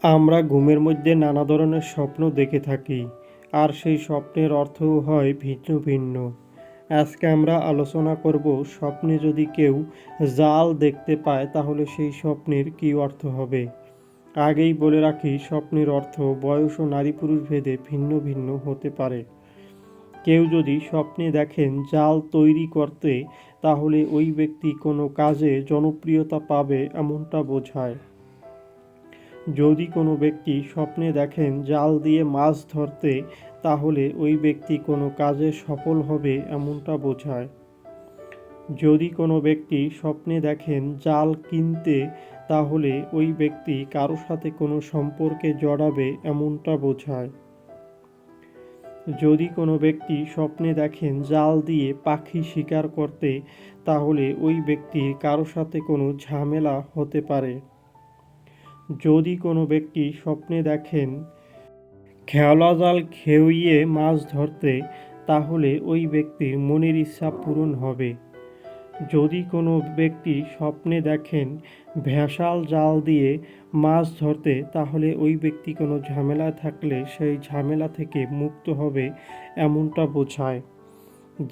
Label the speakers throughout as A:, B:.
A: আমরা ঘুমের মধ্যে নানা ধরনের স্বপ্ন দেখে থাকি, আর সেই স্বপ্নের অর্থও হয় ভিন্ন ভিন্ন। আজকে আমরা আলোচনা করব, স্বপ্নে যদি কেউ জাল দেখতে পায় তাহলে সেই স্বপ্নের কী অর্থ হবে। আগেই বলে রাখি, স্বপ্নের অর্থ বয়স ও নারী পুরুষ ভেদে ভিন্ন ভিন্ন হতে পারে। কেউ যদি স্বপ্নে দেখেন জাল তৈরি করতে, তাহলে ওই ব্যক্তি কোনো কাজে জনপ্রিয়তা পাবে এমনটা বোঝায়। যদি কোনো ব্যক্তি স্বপ্নে দেখেন জাল দিয়ে মাছ ধরতে, তাহলে ওই ব্যক্তি কোনো কাজে সফল হবে এমনটা বোঝায়। যদি কোনো ব্যক্তি স্বপ্নে দেখেন জাল কিনতে, তাহলে ওই ব্যক্তি কারো সাথে কোনো সম্পর্কে জড়াবে এমনটা বোঝায়। যদি কোনো ব্যক্তি স্বপ্নে দেখেন জাল দিয়ে পাখি শিকার করতে, তাহলে ওই ব্যক্তির কারো সাথে কোনো ঝামেলা হতে পারে। যদি কোনো ব্যক্তি স্বপ্নে দেখেন খেওলা জাল খেইয়ে মাছ ধরতে, তাহলে ওই ব্যক্তির মনের ইচ্ছা পূরণ হবে। যদি কোনো ব্যক্তি স্বপ্নে দেখেন ভেসাল জাল দিয়ে মাছ ধরতে, তাহলে ওই ব্যক্তি কোনো ঝামেলা থাকলে সেই ঝামেলা থেকে মুক্ত হবে এমনটা বোঝায়।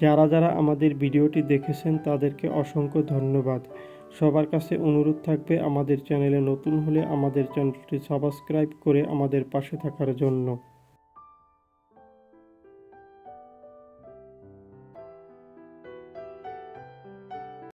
A: যারা যারা আমাদের ভিডিওটি দেখেছেন তাদেরকে অসংখ্য ধন্যবাদ। সবার কাছে অনুরোধ থাকবে, আমাদের চ্যানেলে নতুন হলে আমাদের চ্যানেলটি সাবস্ক্রাইব করে আমাদের পাশে থাকার জন্য।